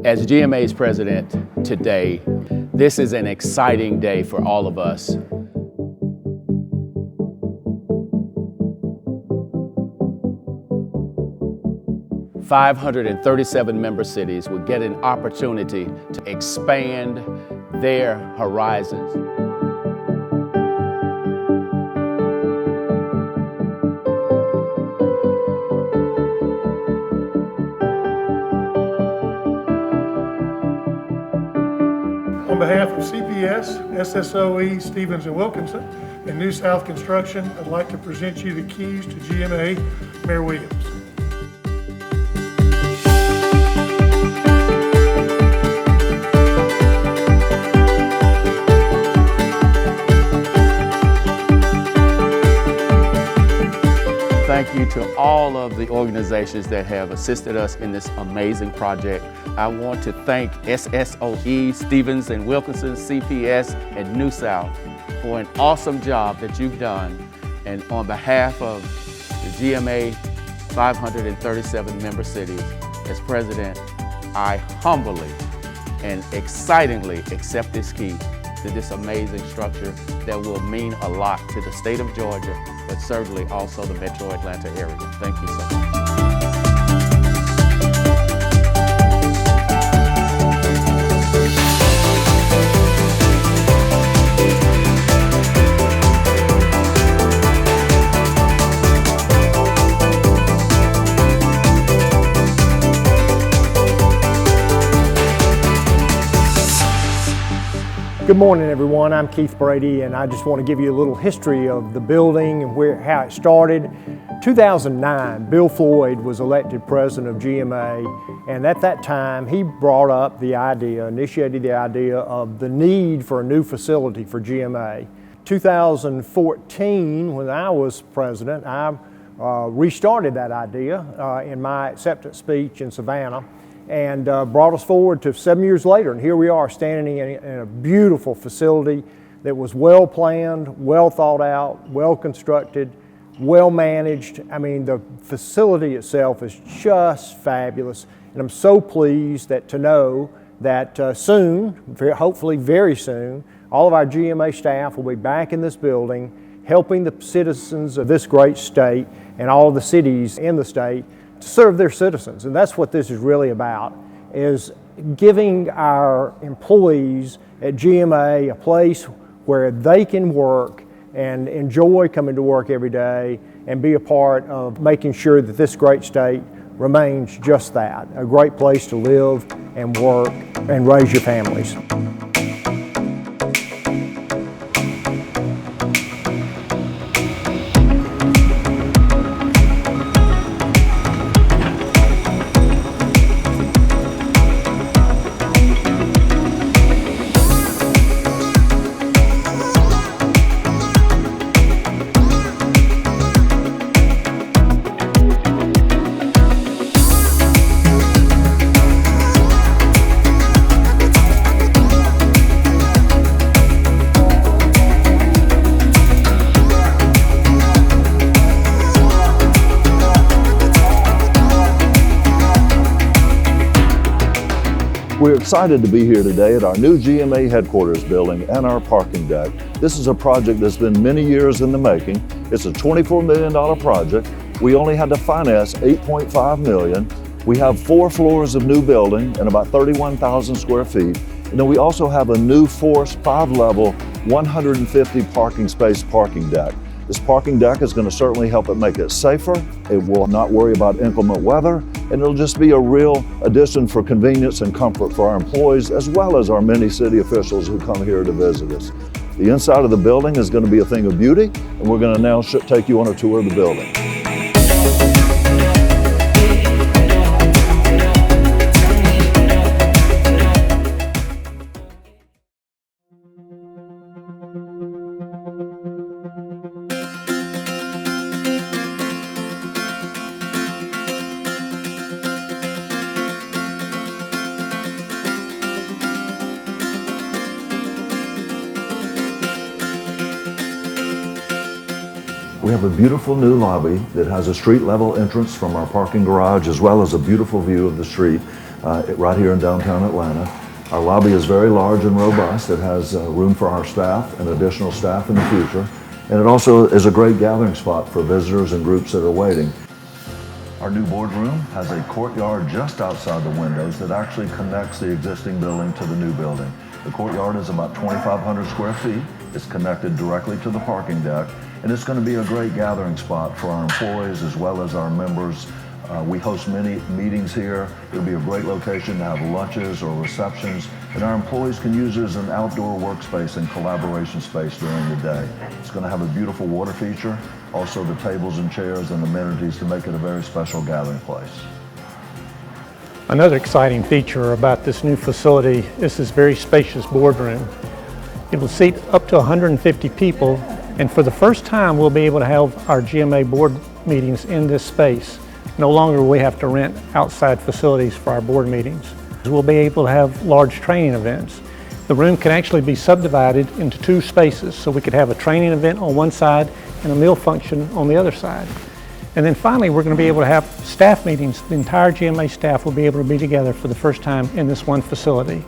As GMA's president today, this is an exciting day for all of us. "537 member cities will get an opportunity to expand their horizons. On behalf of CPS, SSOE, Stevens & Wilkinson, and New South Construction, I'd like to present you the keys to GMA, Mayor Williams. Thank you to all of the organizations that have assisted us in this amazing project. I want to thank SSOE, Stevens & Wilkinson, CPS, and New South for an awesome job that you've done. And on behalf of the GMA 537 member cities, as president, I humbly and excitingly accept this key to this amazing structure that will mean a lot to the state of Georgia, but certainly also the Metro Atlanta area. Thank you so much. Good morning, everyone. I'm Keith Brady, and I just want to give you a little history of the building and how it started. 2009, Bill Floyd was elected president of GMA, and at that time, he brought up the idea, initiated the idea of the need for a new facility for GMA. 2014, when I was president, I restarted that idea in my acceptance speech in Savannah, and brought us forward to 7 years later. And here we are standing in a beautiful facility that was well planned, well thought out, well constructed, well managed. I mean, the facility itself is just fabulous. And I'm so pleased to know that soon, hopefully very soon, all of our GMA staff will be back in this building, helping the citizens of this great state and all of the cities in the state to serve their citizens. And that's what this is really about, is giving our employees at GMA a place where they can work and enjoy coming to work every day and be a part of making sure that this great state remains just that, a great place to live and work and raise your families. We're excited to be here today at our new GMA headquarters building and our parking deck. This is a project that's been many years in the making. It's a $24 million project. We only had to finance $8.5 million. We have 4 floors of new building and about 31,000 square feet. And then we also have a new forced 5-level, 150 parking space parking deck. This parking deck is going to certainly help it make it safer. It will not worry about inclement weather, and it'll just be a real addition for convenience and comfort for our employees, as well as our many city officials who come here to visit us. The inside of the building is going to be a thing of beauty, and we're going to now take you on a tour of the building. We have a beautiful new lobby that has a street level entrance from our parking garage, as well as a beautiful view of the street. right here in downtown Atlanta. Our lobby is very large and robust. It has room for our staff and additional staff in the future. And it also is a great gathering spot for visitors and groups that are waiting. Our new boardroom has a courtyard just outside the windows that actually connects the existing building to the new building. The courtyard is about 2,500 square feet. It's connected directly to the parking deck, and it's going to be a great gathering spot for our employees as well as our members. We host many meetings here. It'll be a great location to have lunches or receptions, and our employees can use it as an outdoor workspace and collaboration space during the day. It's going to have a beautiful water feature, also the tables and chairs and amenities to make it a very special gathering place. Another exciting feature about this new facility is this very spacious boardroom. It will seat up to 150 people, and for the first time we'll be able to have our GMA board meetings in this space. No longer will we have to rent outside facilities for our board meetings. We'll be able to have large training events. The room can actually be subdivided into 2 spaces, so we could have a training event on one side and a meal function on the other side. And then finally, we're going to be able to have staff meetings. The entire GMA staff will be able to be together for the first time in this one facility.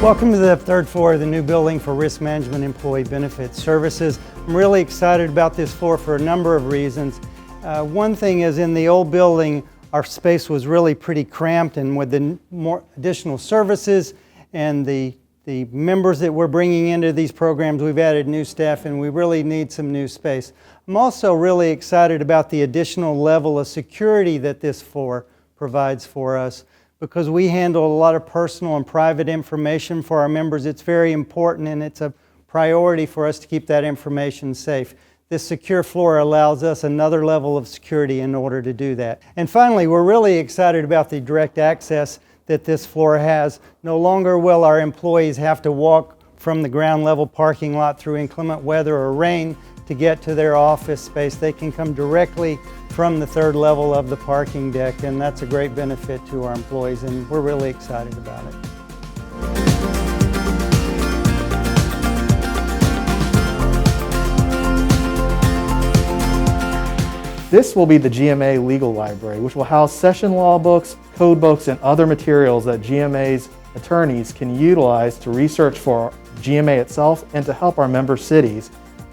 Welcome to the 3rd floor of the new building for Risk Management Employee Benefit Services. I'm really excited about this floor for a number of reasons. One thing is, in the old building, our space was really pretty cramped, and with the more additional services and the members that we're bringing into these programs, we've added new staff and we really need some new space. I'm also really excited about the additional level of security that this floor provides for us. Because we handle a lot of personal and private information for our members, it's very important and it's a priority for us to keep that information safe. This secure floor allows us another level of security in order to do that. And finally, we're really excited about the direct access that this floor has. No longer will our employees have to walk from the ground level parking lot through inclement weather or rain to get to their office space. They can come directly from the 3rd level of the parking deck, and that's a great benefit to our employees, and we're really excited about it. This will be the GMA Legal Library, which will house session law books, code books, and other materials that GMA's attorneys can utilize to research for GMA itself and to help our member cities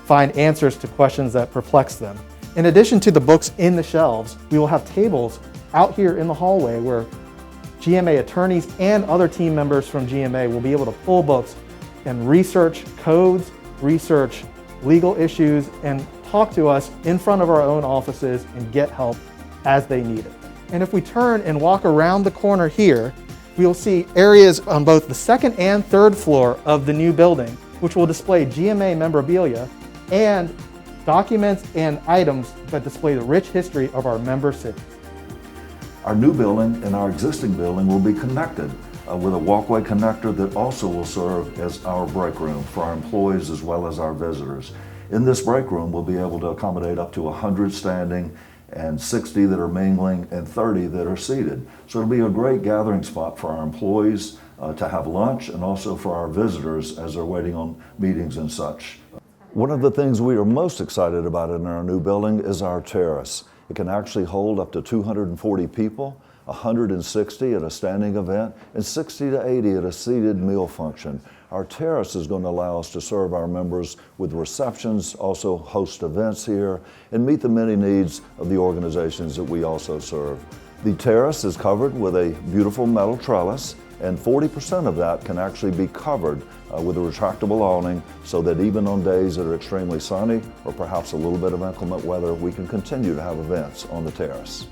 find answers to questions that perplex them. In addition to the books in the shelves, we will have tables out here in the hallway where GMA attorneys and other team members from GMA will be able to pull books and research codes, research legal issues, and talk to us in front of our own offices and get help as they need it. And if we turn and walk around the corner here, we'll see areas on both the 2nd and 3rd floor of the new building, which will display GMA memorabilia and documents and items that display the rich history of our member cities. Our new building and our existing building will be connected with a walkway connector that also will serve as our break room for our employees as well as our visitors. In this break room, we'll be able to accommodate up to 100 standing and 60 that are mingling and 30 that are seated. So it'll be a great gathering spot for our employees to have lunch, and also for our visitors as they're waiting on meetings and such. One of the things we are most excited about in our new building is our terrace. It can actually hold up to 240 people, 160 at a standing event, and 60 to 80 at a seated meal function. Our terrace is going to allow us to serve our members with receptions, also host events here, and meet the many needs of the organizations that we also serve. The terrace is covered with a beautiful metal trellis, and 40% of that can actually be covered with a retractable awning, so that even on days that are extremely sunny or perhaps a little bit of inclement weather, we can continue to have events on the terrace.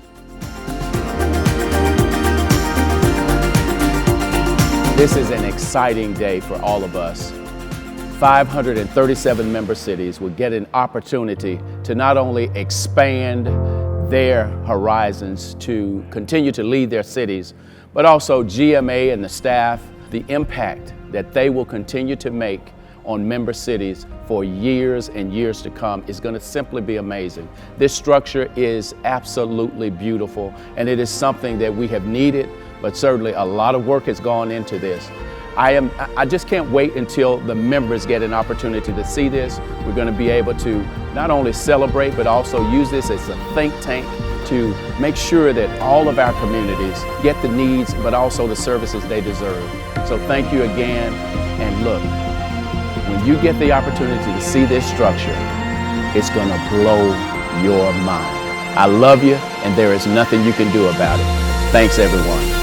This is an exciting day for all of us. 537 member cities will get an opportunity to not only expand their horizons to continue to lead their cities, but also GMA and the staff, the impact that they will continue to make on member cities for years and years to come is going to simply be amazing. This structure is absolutely beautiful, and it is something that we have needed, but certainly a lot of work has gone into this. I just can't wait until the members get an opportunity to see this. We're going to be able to not only celebrate, but also use this as a think tank to make sure that all of our communities get the needs, but also the services they deserve. So thank you again, and look, when you get the opportunity to see this structure, it's gonna blow your mind. I love you, and there is nothing you can do about it. Thanks, everyone.